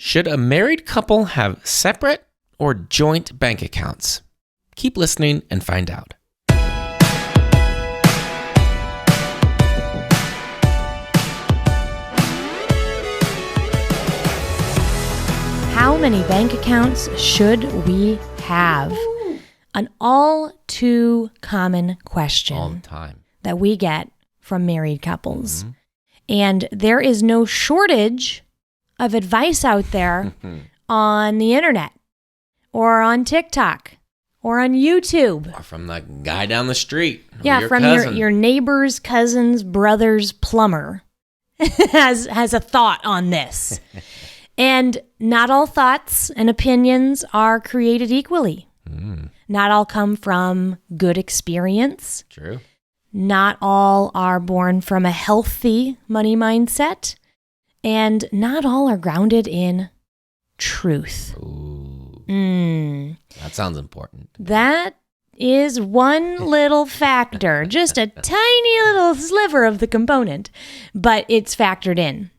Should a married couple have separate or joint bank accounts? Keep listening and find out. How many bank accounts should we have? An all too common question All the time. that we get from married couples. And there is no shortage of advice out there on the internet or on TikTok or on YouTube. Or from the guy down the street. Or Yeah, your from cousin. your neighbor's cousin's brother's plumber has a thought on this. And not all thoughts and opinions are created equally. Not all come from good experience. True. Not all are born from a healthy money mindset. And not all are grounded in truth. Ooh. That sounds important. That is one little factor, just a tiny little sliver of the component, but it's factored in.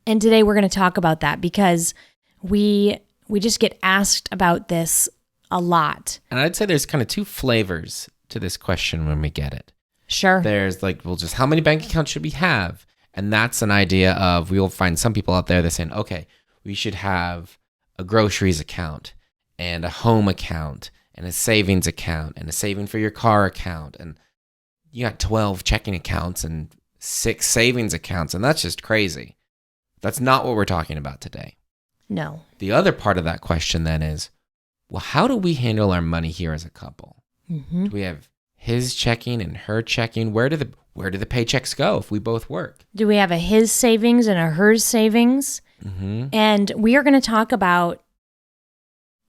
And today we're going to talk about that because we just get asked about this a lot. And I'd say there's kind of two flavors to this question when we get it. Sure. There's just how many bank accounts should we have? And that's an idea of, we will find some people out there that are saying, okay, we should have a groceries account and a home account and a savings account and a saving for your car account. And you got 12 checking accounts and 6 savings accounts. And that's just crazy. That's not what we're talking about today. No. The other part of that question then is, well, how do we handle our money here as a couple? Mm-hmm. Do we have his checking and her checking? Where do the paychecks go if we both work? Do we have a his savings and a hers savings? Mm-hmm. And we are going to talk about,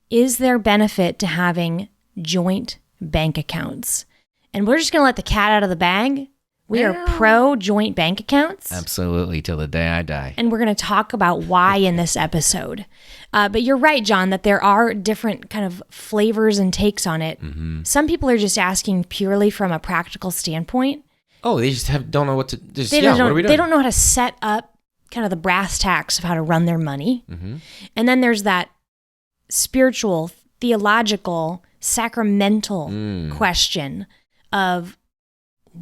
is there benefit to having joint bank accounts? And we're just going to let the cat out of the bag. We are pro joint bank accounts. Absolutely, till the day I die. And we're going to talk about why in this episode. But you're right, John, that there are different kind of flavors and takes on it. Mm-hmm. Some people are just asking purely from a practical standpoint. Oh, they just don't know what to do. They What are we doing? They don't know how to set up kind of the brass tacks of how to run their money. Mm-hmm. And then there's that spiritual, theological, sacramental question of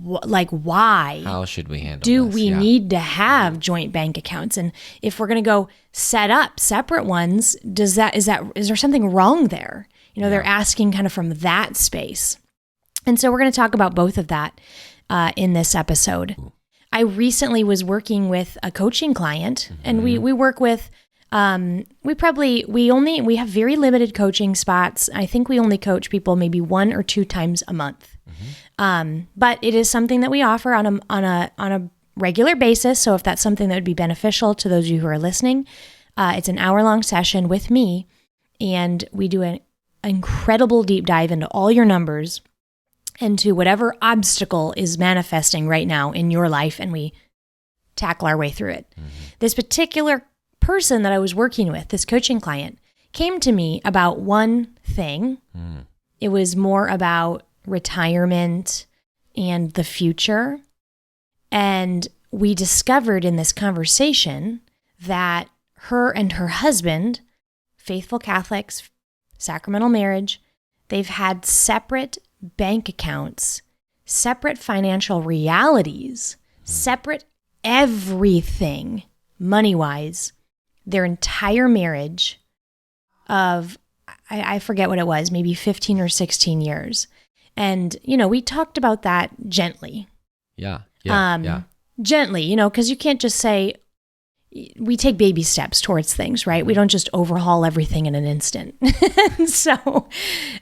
why How should we handle do this? we need to have joint bank accounts? And if we're going to go set up separate ones, is there something wrong there? They're asking kind of from that space. And so we're going to talk about both of that in this episode. Ooh. I recently was working with a coaching client, and we work with we have very limited coaching spots. I think we only coach people maybe 1 or 2 times a month. But it is something that we offer on a regular basis. So if that's something that would be beneficial to those of you who are listening, it's an hour-long session with me, and we do an incredible deep dive into all your numbers and to whatever obstacle is manifesting right now in your life, and we tackle our way through it. This particular person that I was working with, this coaching client, came to me about one thing. It was more about retirement and the future. And we discovered in this conversation that her and her husband, faithful Catholics, sacramental marriage, they've had separate bank accounts, separate financial realities, separate everything money-wise, their entire marriage of, I forget what it was, maybe 15 or 16 years. And, we talked about that gently. Yeah. Gently, because you can't just say, we take baby steps towards things, right? We don't just overhaul everything in an instant. So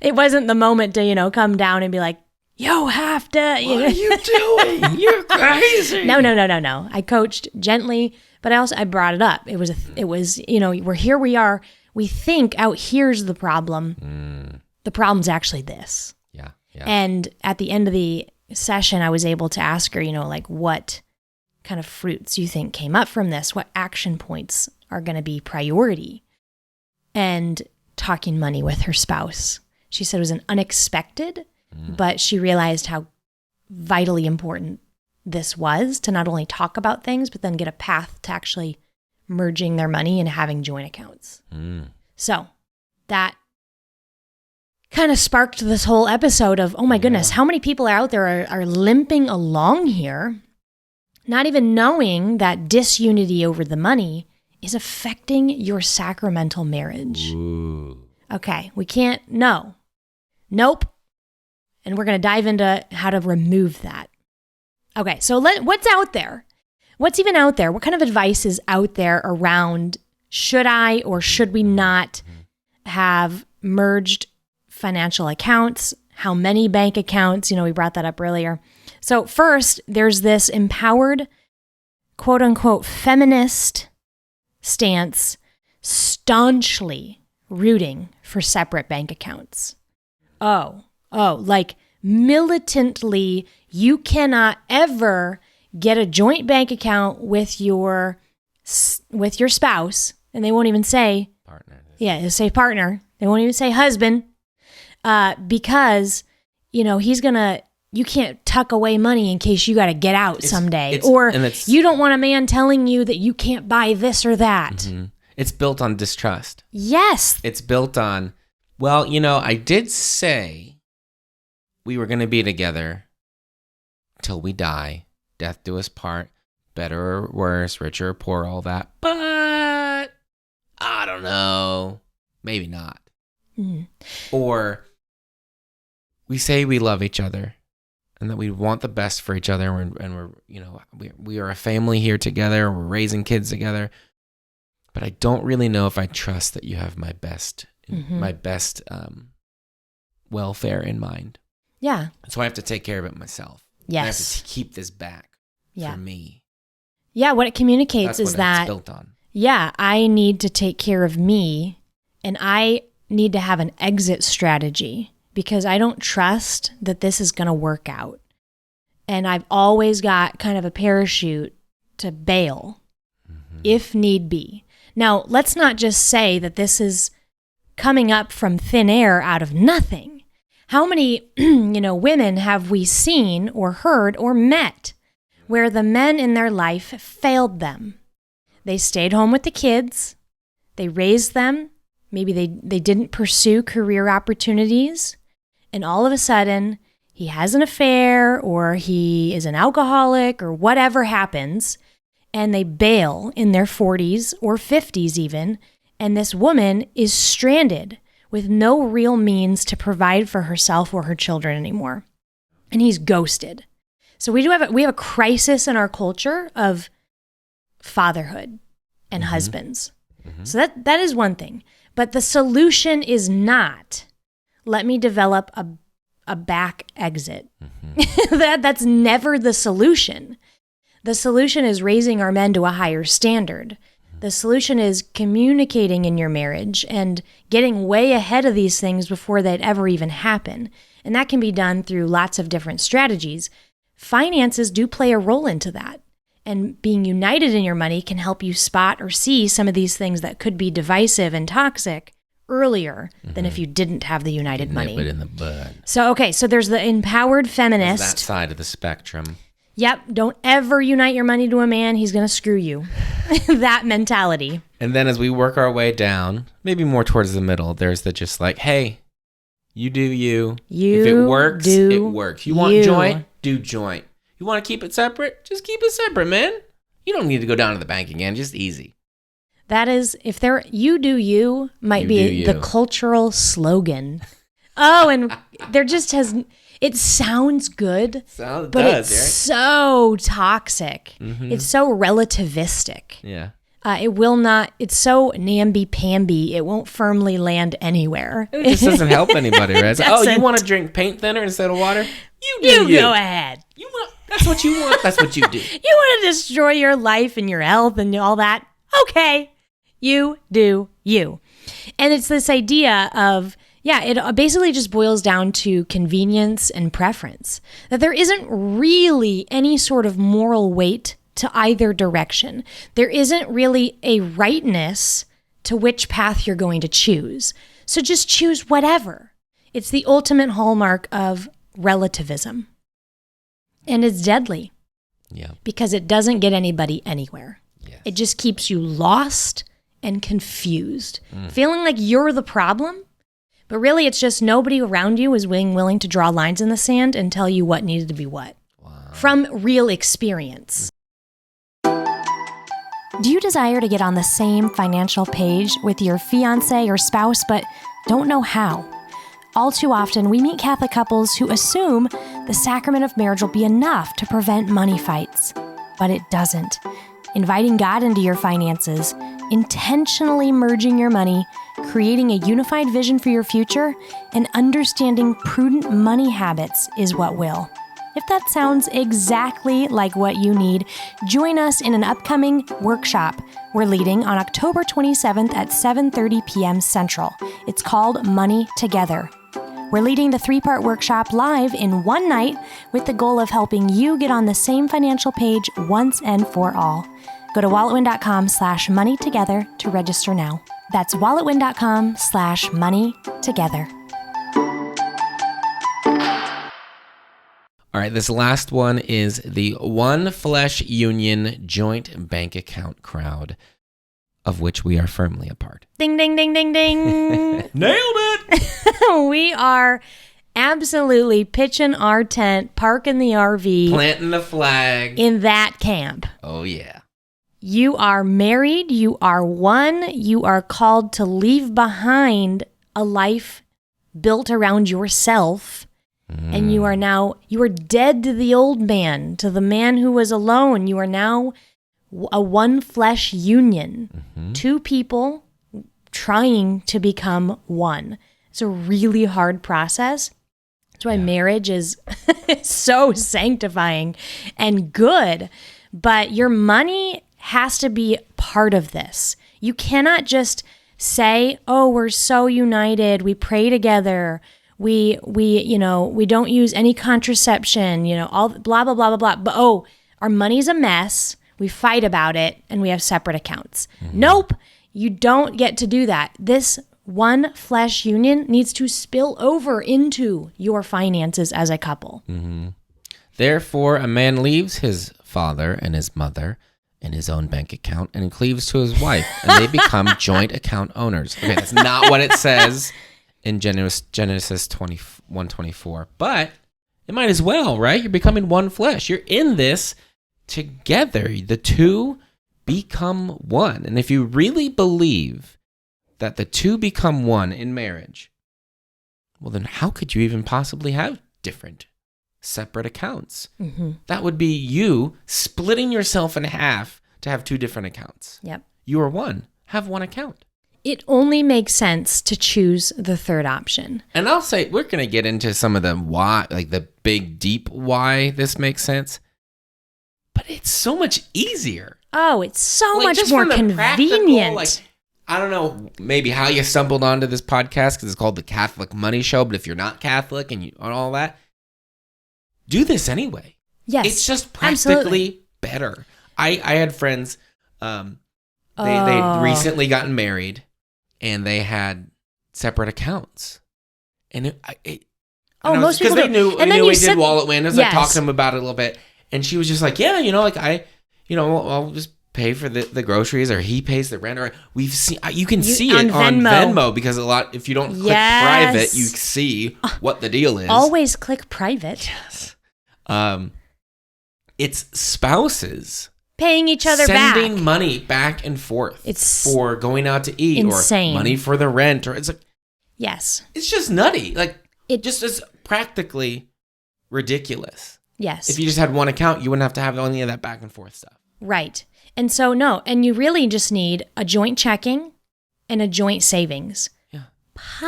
it wasn't the moment to, come down and be like, you have to. What are you doing? You're crazy. No. I coached gently, but I brought it up. It was, we are. We think out here's the problem. The problem's actually this. Yeah. And at the end of the session, I was able to ask her, what kind of fruits you think came up from this? What action points are going to be priority? And talking money with her spouse. She said it was an unexpected, but she realized how vitally important this was to not only talk about things, but then get a path to actually merging their money and having joint accounts. So that kind of sparked this whole episode of, oh my goodness, how many people out there are limping along here, not even knowing that disunity over the money is affecting your sacramental marriage. Ooh. Okay, we can't, nope. And we're going to dive into how to remove that. Okay, so what's out there? What's even out there? What kind of advice is out there around should I or should we not have merged financial accounts? How many bank accounts? We brought that up earlier. So first, there's this empowered, quote unquote, feminist stance staunchly rooting for separate bank accounts. Oh, like militantly, you cannot ever get a joint bank account with your spouse, and they won't even say Partner. Yeah, it'll say partner. They won't even say husband, because you can't tuck away money in case you got to get out someday, or you don't want a man telling you that you can't buy this or that. Mm-hmm. It's built on distrust. Yes, it's built on. Well, I did say we were going to be together till we die, death do us part, better or worse, richer or poor, all that. But I don't know, maybe not. Mm. Or we say we love each other and that we want the best for each other, and we are a family here together, we're raising kids together. But I don't really know if I trust that you have my best, welfare in mind. Yeah. So I have to take care of it myself. Yes. I have to keep this back for me. Yeah, what it communicates is that it's built on. Yeah, I need to take care of me, and I need to have an exit strategy because I don't trust that this is going to work out. And I've always got kind of a parachute to bail if need be. Now, let's not just say that this is coming up from thin air out of nothing. How many, women have we seen or heard or met where the men in their life failed them? They stayed home with the kids. They raised them. Maybe they didn't pursue career opportunities. And all of a sudden, he has an affair or he is an alcoholic or whatever happens, and they bail in their 40s or 50s even, and this woman is stranded with no real means to provide for herself or her children anymore. And he's ghosted. So we have a crisis in our culture of fatherhood and husbands. Mm-hmm. So that is one thing. But the solution is not, let me develop a back exit. Mm-hmm. That's never the solution. The solution is raising our men to a higher standard. The solution is communicating in your marriage and getting way ahead of these things before they'd ever even happen. And that can be done through lots of different strategies. Finances do play a role into that. And being united in your money can help you spot or see some of these things that could be divisive and toxic earlier than if you didn't have the united money. Nip it in the bud. So there's the empowered feminist. That's that side of the spectrum. Yep, don't ever unite your money to a man. He's going to screw you. That mentality. And then as we work our way down, maybe more towards the middle, there's the just like, hey, you do you. If it works, it works. You want joint? Do joint. You want to keep it separate? Just keep it separate, man. You don't need to go down to the bank again. Just easy. That is, you do you might be the cultural slogan. Oh, and there just it sounds good, but it's so toxic. Mm-hmm. It's so relativistic. Yeah. It will not, it's so namby-pamby, it won't firmly land anywhere. It just doesn't help anybody, right? Oh, you want to drink paint thinner instead of water? You go ahead. That's what you want. That's what you do. You want to destroy your life and your health and all that? Okay. You do you. And it's this idea of, it basically just boils down to convenience and preference. That there isn't really any sort of moral weight to either direction. There isn't really a rightness to which path you're going to choose. So just choose whatever. It's the ultimate hallmark of relativism. And it's deadly. Yeah. Because it doesn't get anybody anywhere. Yeah. It just keeps you lost and confused, feeling like you're the problem. But really, it's just nobody around you is willing to draw lines in the sand and tell you what needed to be what. Wow. From real experience. Do you desire to get on the same financial page with your fiancé or spouse, but don't know how? All too often, we meet Catholic couples who assume the sacrament of marriage will be enough to prevent money fights. But it doesn't. Inviting God into your finances, intentionally merging your money, creating a unified vision for your future, and understanding prudent money habits is what will. If that sounds exactly like what you need, join us in an upcoming workshop we're leading on October 27th at 7:30 p.m. Central. It's called Money Together. We're leading the 3-part workshop live in one night with the goal of helping you get on the same financial page once and for all. Go to walletwin.com/moneytogether to register now. That's walletwin.com/moneytogether. All right, this last one is the One Flesh Union joint bank account crowd, of which we are firmly a part. Ding, ding, ding, ding, ding. Nailed it! We are absolutely pitching our tent, parking the RV. Planting the flag. In that camp. Oh, yeah. You are married. You are one. You are called to leave behind a life built around yourself. And you are dead to the old man, to the man who was alone. You are now a one flesh union. Mm-hmm. Two people trying to become one. It's a really hard process. That's why marriage is so sanctifying and good. But your money has to be part of this. You cannot just say, oh, we're so united. We pray together. We don't use any contraception, all blah, blah, blah, blah, blah. But, our money's a mess. We fight about it and we have separate accounts. Mm-hmm. Nope. You don't get to do that. This one flesh union needs to spill over into your finances as a couple. Mm-hmm. Therefore, a man leaves his father and his mother in his own bank account and cleaves to his wife, and they become joint account owners. Okay, that's not what it says in Genesis 1:24, but it might as well, right? You're becoming one flesh. You're in this together. The two become one. And if you really believe that the two become one in marriage, well, then how could you even possibly have different separate accounts? Mm-hmm. That would be you splitting yourself in half to have two different accounts. Yep. You are one. Have one account. It only makes sense to choose the third option. And I'll say, we're going to get into some of the why, like the big, deep why this makes sense. But it's so much easier. Oh, it's so much more convenient. Like, I don't know, maybe how you stumbled onto this podcast because it's called The Catholic Money Show. But if you're not Catholic and all that, do this anyway. Yes, it's just practically better. I had friends, they recently gotten married. And they had separate accounts, and most people because they knew. And then we did Wallet Win. As I talked to them about it a little bit, and she was just like, "Yeah, I'll just pay for the groceries, or he pays the rent, or we've seen. You can see it on Venmo because if you don't click private, you see what the deal is. Always click private. Yes. It's spouses." Paying each other sending money back and forth. It's for going out to eat insane. Or money for the rent, or it's like, yes, it's just nutty. Like it just is practically ridiculous. Yes. If you just had one account, you wouldn't have to have any of that back and forth stuff. Right. And so and you really just need a joint checking and a joint savings. Yeah. Possibly,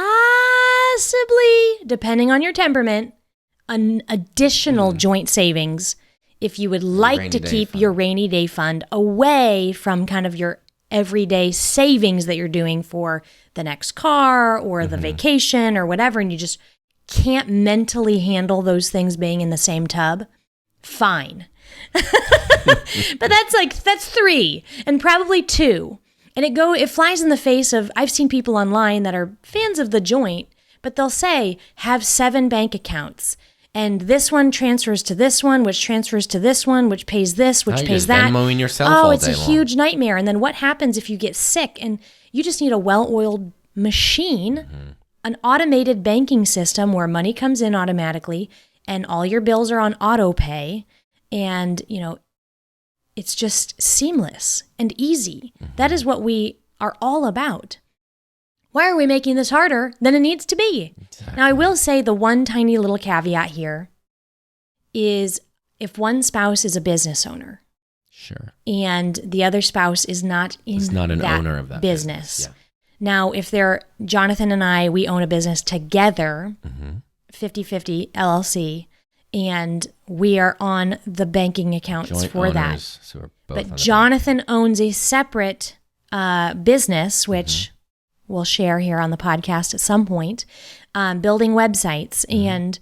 depending on your temperament, an additional joint savings if you would like to keep your rainy day fund away from kind of your everyday savings that you're doing for the next car or the vacation or whatever, and you just can't mentally handle those things being in the same tub, fine. But that's 3 and probably 2. And it flies in the face of, I've seen people online that are fans of the joint, but they'll say, have 7 bank accounts. And this one transfers to this one, which transfers to this one, which pays this, which You're pays just that. Venmoing yourself all it's day a long. huge nightmare. And then what happens if you get sick and you just need a well-oiled machine, an automated banking system where money comes in automatically and all your bills are on auto pay, and it's just seamless and easy. That is what we are all about. Why are we making this harder than it needs to be? Exactly. Now, I will say the one tiny little caveat here is if one spouse is a business owner, Sure, and the other spouse is not an that owner of that business. Yeah. Now, if Jonathan and I, we own a business together, 50-50 LLC, and we are on the banking accounts Joint for owners, that. so we're both on But the Jonathan owns a separate business, which we'll share here on the podcast at some point, building websites. And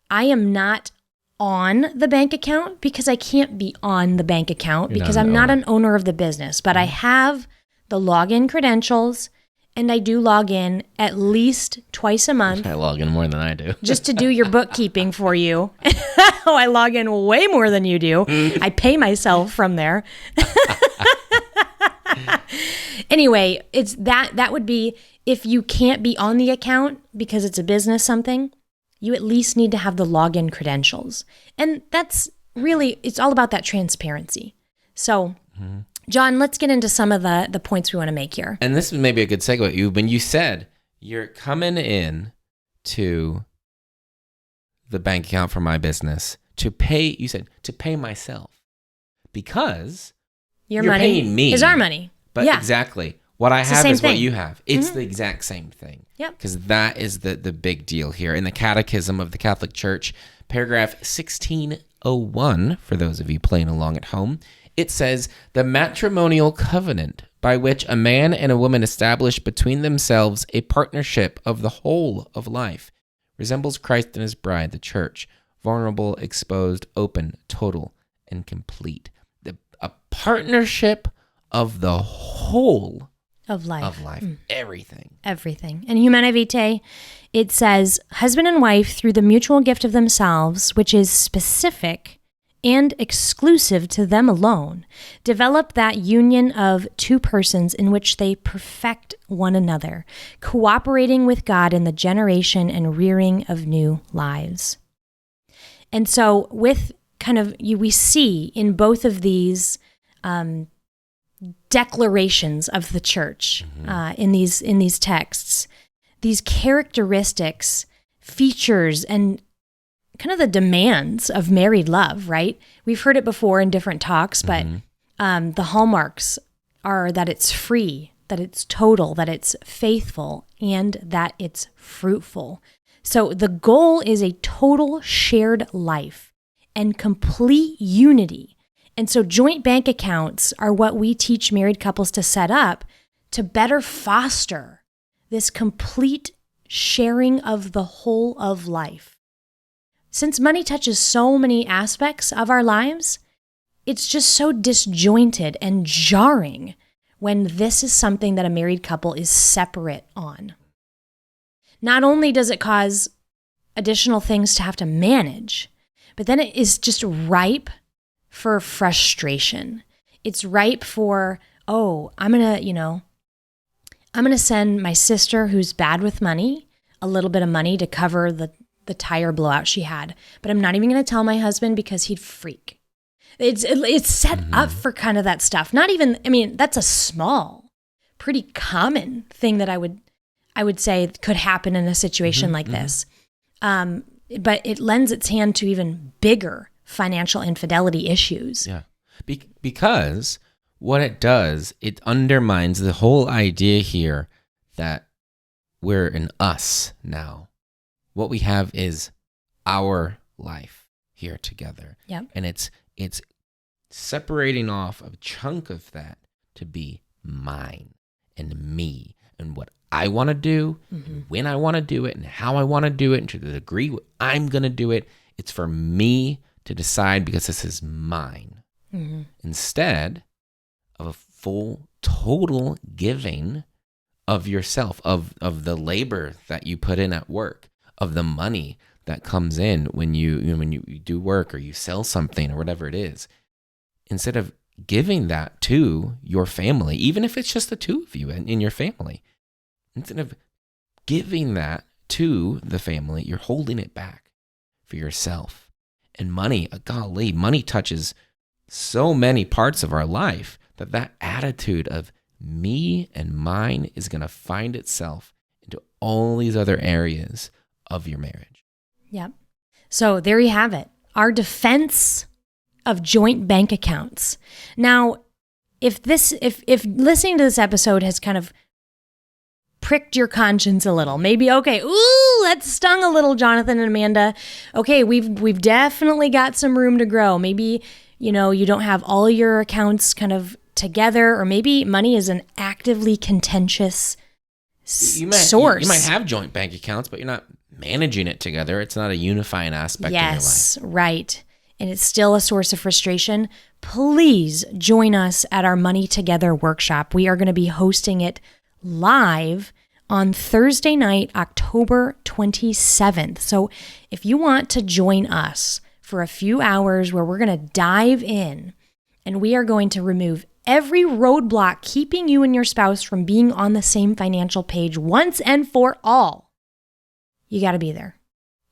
I am not on the bank account because I can't be on the bank account You're because not an I'm not owner. an owner of the business. But I have the login credentials, and I do log in at least twice a month I log in more than I do. just to do your bookkeeping for you. I log in way more than you do. I pay myself from there. Anyway, it's that would be if you can't be on the account because it's a business something, you at least need to have the login credentials. And that's really, it's all about that transparency. So, John, let's get into some of the points we want to make here. And this is maybe a good segue. When you said you're coming in to the bank account for my business to pay, you said to pay myself because Your you're money paying me. is our money. But yeah. exactly. What I It's the have same is what thing. you have. It's the exact same thing. Yep. Because that is the big deal here. In the Catechism of the Catholic Church, paragraph 1601, for those of you playing along at home, it says, the matrimonial covenant by which a man and a woman establish between themselves a partnership of the whole of life resembles Christ and his bride, the church, vulnerable, exposed, open, total, and complete. A partnership of the whole Of life. Everything. Everything. In Humanae Vitae, it says, husband and wife, through the mutual gift of themselves, which is specific and exclusive to them alone, develop that union of two persons in which they perfect one another, cooperating with God in the generation and rearing of new lives. And so with we see in both of these declarations of the church in these texts, these characteristics, features, and kind of the demands of married love, right? We've heard it before in different talks, but the hallmarks are that it's free, that it's total, that it's faithful, and that it's fruitful. So the goal is a total shared life and complete unity. And so joint bank accounts are what we teach married couples to set up to better foster this complete sharing of the whole of life. Since money touches so many aspects of our lives, it's just so disjointed and jarring when this is something that a married couple is separate on. Not only does it cause additional things to have to manage, but then it is just ripe for frustration. It's ripe for, I'm going to send my sister who's bad with money a little bit of money to cover the tire blowout she had, but I'm not even going to tell my husband because he'd freak. It's set up for kind of that stuff. That's a small, pretty common thing that I would say could happen in a situation like this. But it lends its hand to even bigger financial infidelity issues. Yeah. Because what it does, it undermines the whole idea here that we're an us now. What we have is our life here together. Yep. And it's separating off a chunk of that to be mine and me and what I want to do, and when I want to do it, and how I want to do it, and to the degree I'm going to do it. It's for me to decide because this is mine. Instead of a full, total giving of yourself, of the labor that you put in at work, of the money that comes in when when you do work or you sell something or whatever it is, instead of giving that to your family, even if it's just the two of you in your family, instead of giving that to the family, you're holding it back for yourself. And money, golly, money touches so many parts of our life that attitude of me and mine is going to find itself into all these other areas of your marriage. Yep. So there you have it. Our defense of joint bank accounts. Now, if listening to this episode has kind of pricked your conscience a little, maybe, okay, ooh, that stung a little, Jonathan and Amanda. Okay, we've definitely got some room to grow. Maybe, you don't have all your accounts kind of together, or maybe money is an actively contentious source. You might have joint bank accounts, but you're not managing it together. It's not a unifying aspect in your life. Yes, right. And it's still a source of frustration. Please join us at our Money Together workshop. We are going to be hosting it live on Thursday night, October 27th. So if you want to join us for a few hours where we're going to dive in and we are going to remove every roadblock keeping you and your spouse from being on the same financial page once and for all, you got to be there.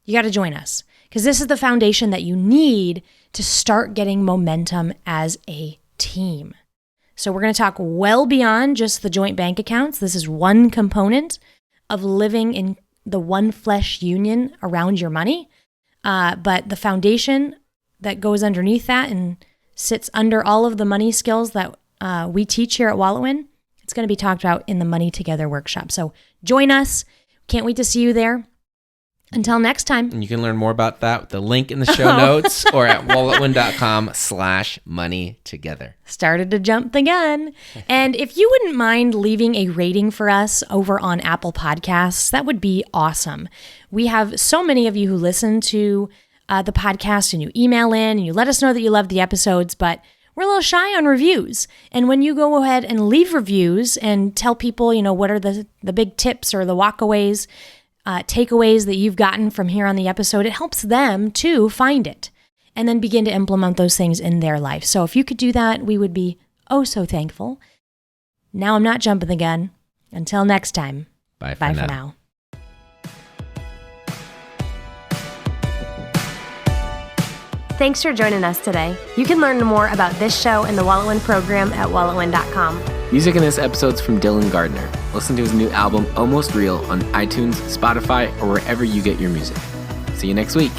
You got to join us, because this is the foundation that you need to start getting momentum as a team. So we're going to talk well beyond just the joint bank accounts. This is one component of living in the one flesh union around your money. But the foundation that goes underneath that and sits under all of the money skills that we teach here at Wallowin, it's going to be talked about in the Money Together workshop. So join us. Can't wait to see you there. Until next time. And you can learn more about that with the link in the show notes or at wallowin.com/moneytogether. Started to jump the gun. And if you wouldn't mind leaving a rating for us over on Apple Podcasts, that would be awesome. We have so many of you who listen to the podcast, and you email in and you let us know that you love the episodes, but we're a little shy on reviews. And when you go ahead and leave reviews and tell people, what are the big tips or the walkaways, takeaways that you've gotten from here on the episode, it helps them to find it and then begin to implement those things in their life. So if you could do that, we would be oh so thankful. Now I'm not jumping the gun. Until next time. Bye for now. Thanks for joining us today. You can learn more about this show and the Wallowin program at wallowin.com. Music in this episode's from Dylan Gardner. Listen to his new album, Almost Real, on iTunes, Spotify, or wherever you get your music. See you next week.